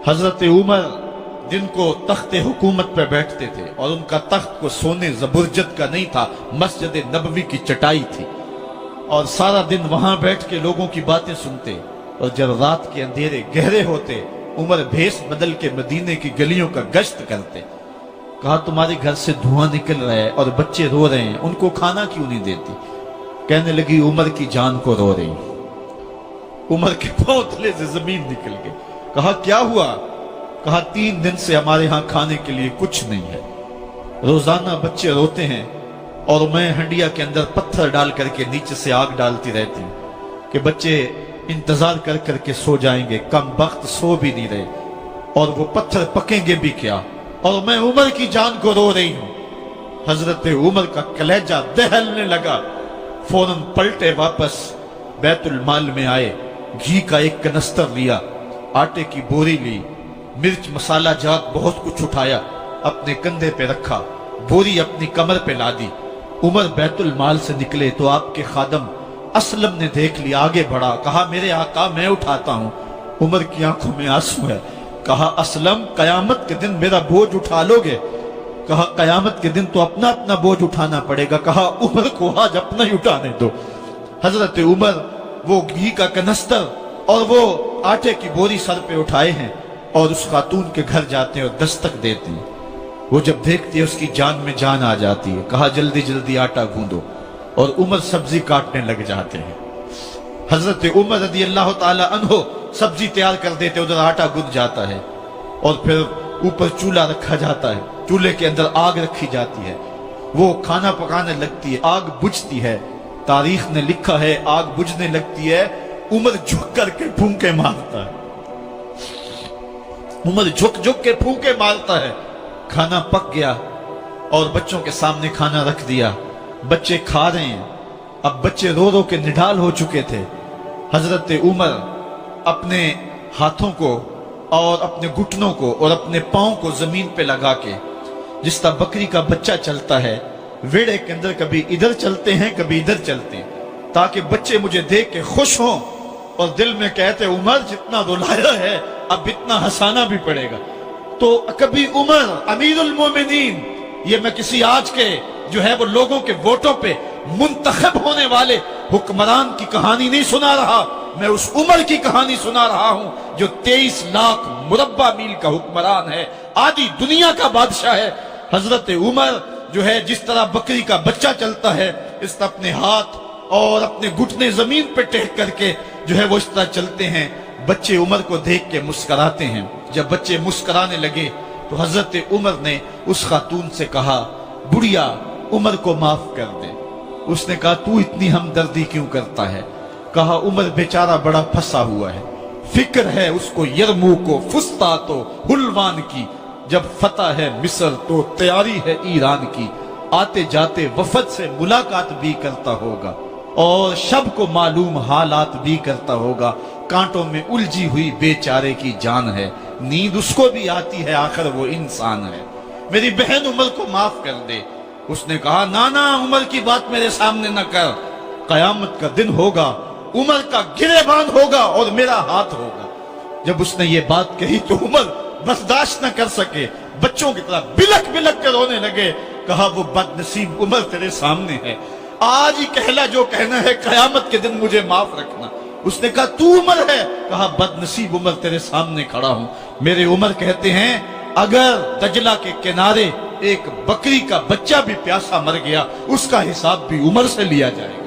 حضرت عمر جن کو تخت حکومت پہ بیٹھتے تھے اور ان کا تخت کو سونے زبرجد کا نہیں تھا، مسجد نبوی کی چٹائی تھی، اور سارا دن وہاں بیٹھ کے لوگوں کی باتیں سنتے، اور جب رات کے اندھیرے گہرے ہوتے عمر بھیس بدل کے مدینے کی گلیوں کا گشت کرتے۔ کہا تمہارے گھر سے دھواں نکل رہا ہے اور بچے رو رہے ہیں، ان کو کھانا کیوں نہیں دیتی؟ کہنے لگی عمر کی جان کو رو رہی۔ عمر کے پاؤں تلے سے زمین نکل گئی۔ کہا کیا ہوا؟ کہا 3 دن سے ہمارے ہاں کھانے کے لیے کچھ نہیں ہے، روزانہ بچے روتے ہیں اور میں ہنڈیا کے اندر پتھر ڈال کر کے نیچے سے آگ ڈالتی رہتی ہوں کہ بچے انتظار کر کر کے سو جائیں گے، کم وقت سو بھی نہیں رہے، اور وہ پتھر پکیں گے بھی کیا، اور میں عمر کی جان کو رو رہی ہوں۔ حضرت عمر کا کلیجہ دہلنے لگا، فوراً پلٹے، واپس بیت المال میں آئے، گھی کا ایک کنستر لیا، آٹے کی بوری لی، مرچ مسالہ جات بہت کچھ اٹھایا، اپنے کندھے پہ رکھا، بوری اپنی کمر پہ لا دی۔ عمر بیت المال سے نکلے تو آپ کے خادم اسلم نے دیکھ لیا، آگے بڑھا، کہا میرے آقا میں اٹھاتا ہوں۔ عمر کی آنکھوں میں آنسو ہے۔ کہا اسلم قیامت کے دن میرا بوجھ اٹھا لو گے؟ کہا قیامت کے دن تو اپنا اپنا بوجھ اٹھانا پڑے گا۔ کہا عمر کو آج اپنا ہی اٹھانے دو۔ حضرت عمر وہ گھی کا کنستر اور وہ آٹے کی بوری سر پہ اٹھائے ہیں اور اس خاتون کے گھر جاتے ہیں اور دستک دیتے ہیں۔ وہ جب دیکھتی ہے اس کی جان میں جان آ جاتی ہے۔ کہا جلدی جلدی آٹا گوندو، اور عمر سبزی کاٹنے لگ جاتے ہیں۔ حضرت عمر رضی اللہ تعالی عنہ سبزی تیار کر دیتے، ادھر آٹا گند جاتا ہے، اور پھر اوپر چولہا رکھا جاتا ہے، چولہے کے اندر آگ رکھی جاتی ہے، وہ کھانا پکانے لگتی ہے، آگ بجھتی ہے۔ تاریخ نے لکھا ہے آگ بجھنے لگتی ہے، عمر جھک کر کے پھونکے مارتا ہے، عمر جھک کے پھونکے مارتا ہے۔ کھانا پک گیا اور بچوں کے سامنے کھانا رکھ دیا، بچے کھا رہے ہیں۔ اب بچے رو رو کے نڈال ہو چکے تھے۔ حضرت عمر اپنے ہاتھوں کو اور اپنے گھٹنوں کو اور اپنے پاؤں کو زمین پہ لگا کے، جس طرح بکری کا بچہ چلتا ہے، ویڑے کے اندر کبھی ادھر چلتے ہیں کبھی ادھر چلتے ہیں، تاکہ بچے مجھے دیکھ کے خوش ہوں اور دل میں کہتے عمر جتنا رلایا ہے اب اتنا ہنسانا بھی پڑے گا۔ تو کبھی عمر امیر المومنین، یہ میں کسی آج کے جو ہے وہ لوگوں کے ووٹوں پہ منتخب ہونے والے حکمران کی کہانی نہیں سنا رہا، میں اس عمر کی کہانی سنا رہا ہوں جو 23 لاکھ مربع میل کا حکمران ہے، آدھی دنیا کا بادشاہ ہے۔ حضرت عمر جو ہے جس طرح بکری کا بچہ چلتا ہے، اس طرح اپنے ہاتھ اور اپنے گھٹنے زمین پہ ٹیک کر کے جو ہے وہ اس طرح چلتے ہیں۔ بچے عمر کو دیکھ کے مسکراتے ہیں۔ جب بچے مسکرانے لگے تو حضرت عمر نے اس خاتون سے کہا بڑھیا عمر کو معاف کر دے۔ اس نے کہا تو اتنی ہمدردی کیوں کرتا ہے؟ کہا عمر بیچارہ بڑا پھنسا ہوا ہے، فکر ہے اس کو یرموک و فسطاط و حلوان کی، جب فتح ہے مصر تو تیاری ہے ایران کی، آتے جاتے وفد سے ملاقات بھی کرتا ہوگا اور شب کو معلوم حالات بھی کرتا ہوگا، کانٹوں میں الجھی ہوئی بیچارے کی جان ہے، نیند اس کو بھی آتی ہے، آخر وہ انسان ہے، میری بہن عمر کو معاف کر دے۔ اس نے کہا نانا عمر کی بات میرے سامنے نہ کر، قیامت کا دن ہوگا، عمر کا گریبان ہوگا اور میرا ہاتھ ہوگا۔ جب اس نے یہ بات کہی تو عمر برداشت نہ کر سکے، بچوں کی طرح بلک بلک کے رونے لگے۔ کہا وہ بد نصیب عمر تیرے سامنے ہے، آج ہی کہلا جو کہنا ہے، قیامت کے دن مجھے معاف رکھنا۔ اس نے کہا تو عمر ہے؟ کہا بد نصیب عمر تیرے سامنے کھڑا ہوں۔ میرے عمر کہتے ہیں اگر دجلہ کے کنارے ایک بکری کا بچہ بھی پیاسا مر گیا، اس کا حساب بھی عمر سے لیا جائے گا۔